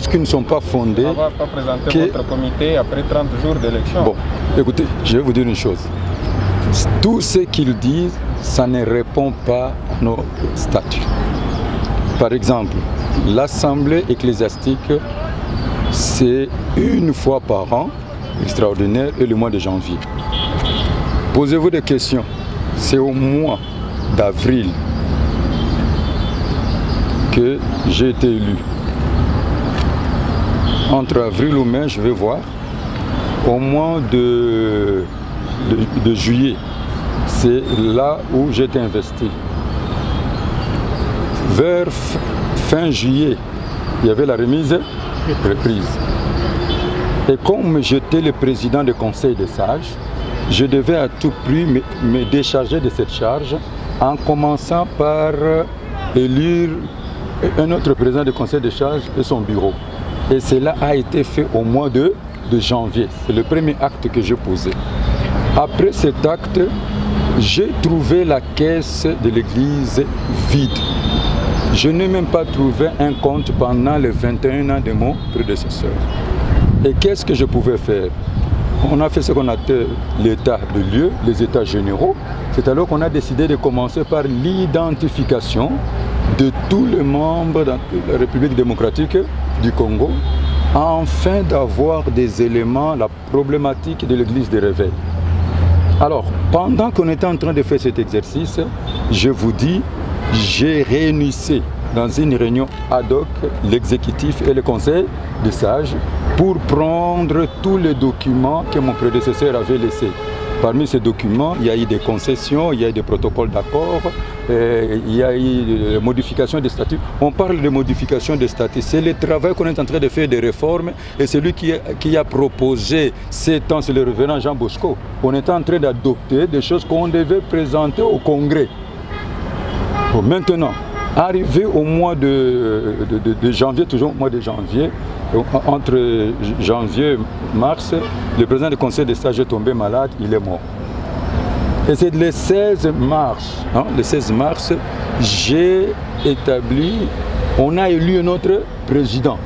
choses qui ne sont pas fondées. On ne va pas présenter votre comité après 30 jours d'élection. Bon, écoutez, je vais vous dire une chose. Tout ce qu'ils disent, ça ne répond pas à nos statuts. Par exemple, l'Assemblée ecclésiastique, c'est une fois par an, extraordinaire, et le mois de janvier. Posez-vous des questions. C'est au mois d'avril que j'ai été élu. Entre avril ou mai, je vais voir. Au mois de juillet, c'est là où j'ai été investi. Vers fin juillet, il y avait la remise reprise. Et comme j'étais le président du Conseil des sages, je devais à tout prix me décharger de cette charge en commençant par élire un autre président du Conseil des sages et son bureau. Et cela a été fait au mois de janvier. C'est le premier acte que j'ai posé. Après cet acte, j'ai trouvé la caisse de l'église vide. Je n'ai même pas trouvé un compte pendant les 21 ans de mon prédécesseur. Et qu'est-ce que je pouvais faire? On a fait ce qu'on appelle l'état de lieu, les états généraux. C'est alors qu'on a décidé de commencer par l'identification de tous les membres de la République démocratique du Congo, afin d'avoir des éléments, la problématique de l'église des réveils. Alors, pendant qu'on était en train de faire cet exercice, je vous dis, j'ai réunissé dans une réunion ad hoc l'exécutif et le conseil des sages pour prendre tous les documents que mon prédécesseur avait laissés. Parmi ces documents, il y a eu des concessions, il y a eu des protocoles d'accord, il y a eu des modifications des statuts. On parle de modification des statuts. C'est le travail qu'on est en train de faire des réformes et celui qui a proposé ces temps, c'est le révérend Jean Bosco. On est en train d'adopter des choses qu'on devait présenter au Congrès. Bon, maintenant, arrivé au mois de janvier, toujours au mois de janvier, entre janvier et mars, le président du conseil des sages est tombé malade, il est mort. Et c'est le 16 mars, le 16 mars, j'ai établi, on a élu un autre président,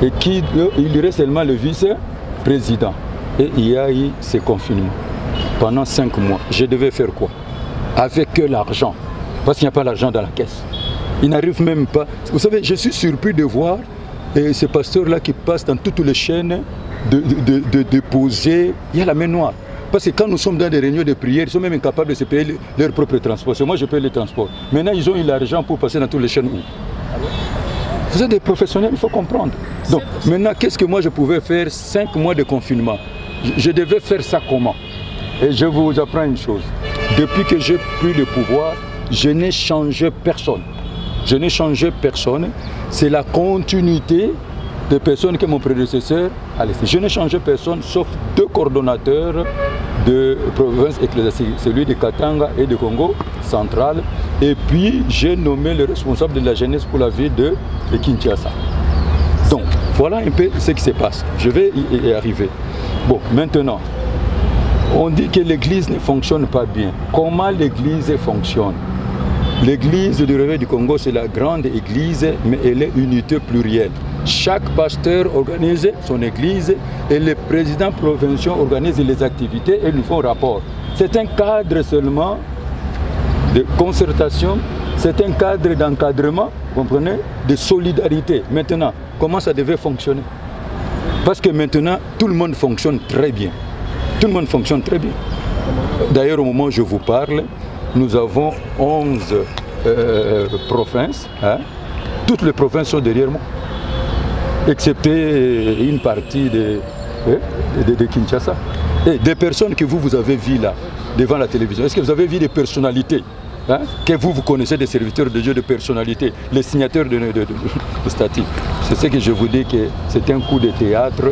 et il irait seulement le vice-président. Et il y a eu ce confinement pendant 5 mois. Je devais faire quoi? Avec que l'argent, parce qu'il n'y a pas l'argent dans la caisse. Il n'arrive même pas. Vous savez, je suis surpris de voir ces pasteurs-là qui passent dans toutes les chaînes de déposer. Il y a la main noire. Parce que quand nous sommes dans des réunions de prière, ils sont même incapables de se payer leur propre transport. C'est moi je paye les transports. Maintenant, ils ont eu l'argent pour passer dans toutes les chaînes. Vous êtes des professionnels, il faut comprendre. Donc, maintenant, qu'est-ce que moi je pouvais faire 5 mois de confinement? Je devais faire ça comment? Et je vous apprends une chose. Depuis que j'ai pris le pouvoir, je n'ai changé personne. Je n'ai changé personne. C'est la continuité des personnes que mon prédécesseur a laissées. Je n'ai changé personne sauf 2 coordonnateurs de province ecclésiastique, celui de Katanga et de Congo central. Et puis j'ai nommé le responsable de la jeunesse pour la ville de Kinshasa. Donc voilà un peu ce qui se passe. Je vais y arriver. Bon, maintenant, on dit que l'église ne fonctionne pas bien. Comment l'église fonctionne? L'église du Réveil du Congo, c'est la grande église, mais elle est unité plurielle. Chaque pasteur organise son église et les présidents provinciaux organisent les activités et nous font rapport. C'est un cadre seulement de concertation, c'est un cadre d'encadrement, vous comprenez, de solidarité. Maintenant, comment ça devait fonctionner? Parce que maintenant, tout le monde fonctionne très bien. Tout le monde fonctionne très bien. D'ailleurs, au moment où je vous parle, nous avons 11 provinces. Toutes les provinces sont derrière moi, excepté une partie de Kinshasa. Et des personnes que vous avez vues là, devant la télévision, est-ce que vous avez vu des personnalités que vous connaissez, des serviteurs de Dieu, de personnalités, les signataires de statuts? C'est ce que je vous dis, que c'est un coup de théâtre,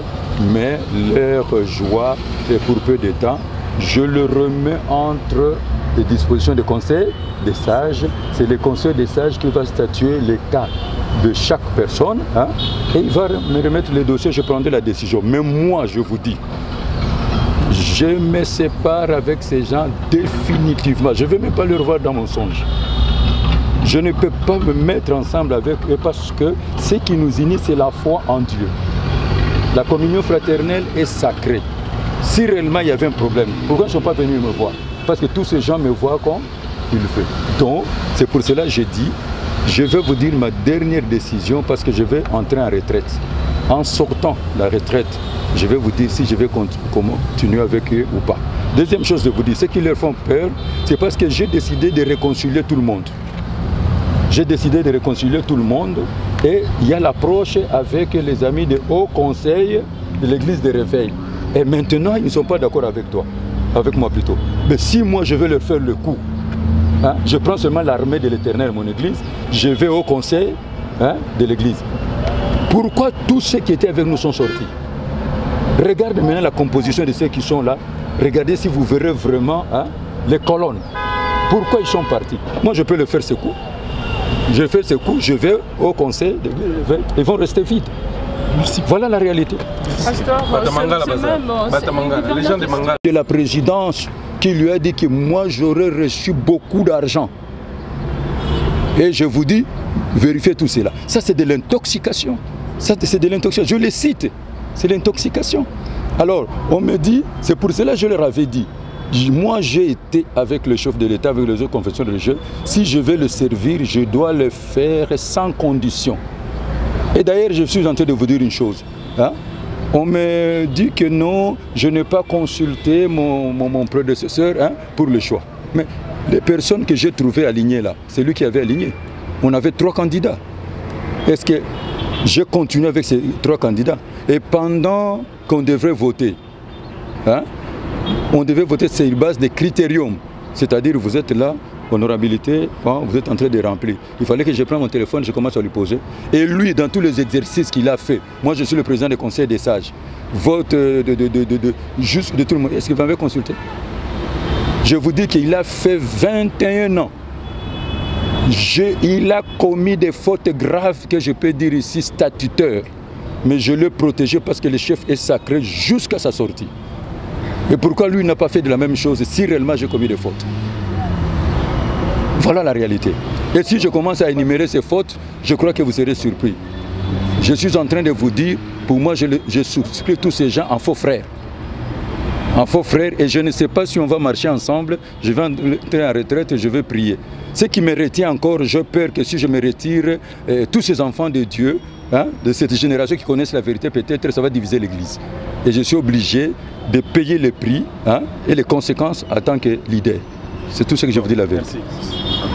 mais leur joie est pour peu de temps. Je le remets entre les dispositions du conseil des sages. C'est le conseil des sages qui va statuer les cas de chaque personne, et il va me remettre les dossiers, je prendrai la décision. Mais moi, je vous dis, je me sépare avec ces gens définitivement. Je ne vais même pas les revoir dans mon songe. Je ne peux pas me mettre ensemble avec eux parce que ce qui nous unit, c'est la foi en Dieu. La communion fraternelle est sacrée. Si réellement il y avait un problème, pourquoi ils ne sont pas venus me voir? Parce que tous ces gens me voient comme il le fait. Donc, c'est pour cela que j'ai dit, je vais vous dire ma dernière décision parce que je vais entrer en retraite. En sortant de la retraite, je vais vous dire si je vais continuer avec eux ou pas. Deuxième chose de vous dire, ce qui leur font peur, c'est parce que j'ai décidé de réconcilier tout le monde. J'ai décidé de réconcilier tout le monde et il y a l'approche avec les amis du Haut Conseil de l'Église de Réveil. Et maintenant, ils ne sont pas d'accord avec toi, avec moi plutôt. Mais si moi, je vais leur faire le coup, hein, je prends seulement l'armée de l'Éternel, mon Église, je vais au Conseil de l'Église. Pourquoi tous ceux qui étaient avec nous sont sortis? Regardez maintenant la composition de ceux qui sont là. Regardez si vous verrez vraiment les colonnes. Pourquoi ils sont partis? Moi, je peux le faire ce coup. Je fais ce coup, je vais au conseil, ils vont rester vides. Voilà la réalité. C'est la présidence qui lui a dit que moi, j'aurais reçu beaucoup d'argent. Et je vous dis, vérifiez tout cela. Ça, c'est de l'intoxication. Ça, c'est de l'intoxication. Je les cite. C'est l'intoxication. Alors, on me dit, c'est pour cela que je leur avais dit, moi j'ai été avec le chef de l'État, avec les autres confessions religieuses, si je vais le servir, je dois le faire sans condition. Et d'ailleurs, je suis en train de vous dire une chose. Hein? On me dit que non, je n'ai pas consulté mon prédécesseur pour le choix. Mais les personnes que j'ai trouvées alignées là, c'est lui qui avait aligné. On avait 3 candidats. Est-ce que j'ai continué avec ces 3 candidats? Et pendant qu'on devrait voter, on devait voter sur base des critériums. C'est-à-dire, vous êtes là, honorabilité, vous êtes en train de remplir. Il fallait que je prenne mon téléphone, je commence à lui poser. Et lui, dans tous les exercices qu'il a fait, moi je suis le président du Conseil des sages, vote juste de tout le monde. Est-ce qu'il m'avait consulté? Je vous dis qu'il a fait 21 ans. Il a commis des fautes graves que je peux dire ici statutaires. Mais je l'ai protégé parce que le chef est sacré jusqu'à sa sortie. Et pourquoi lui n'a pas fait de la même chose si réellement j'ai commis des fautes? Voilà la réalité. Et si je commence à énumérer ces fautes, je crois que vous serez surpris. Je suis en train de vous dire, pour moi, je souscris tous ces gens en faux frères. En faux frères, et je ne sais pas si on va marcher ensemble, je vais entrer en retraite et je vais prier. Ce qui me retient encore, j'ai peur que si je me retire, tous ces enfants de Dieu, de cette génération qui connaissent la vérité, peut-être ça va diviser l'Église. Et je suis obligé de payer le prix et les conséquences en tant que leader. C'est tout ce que je vous dis la vérité. Merci.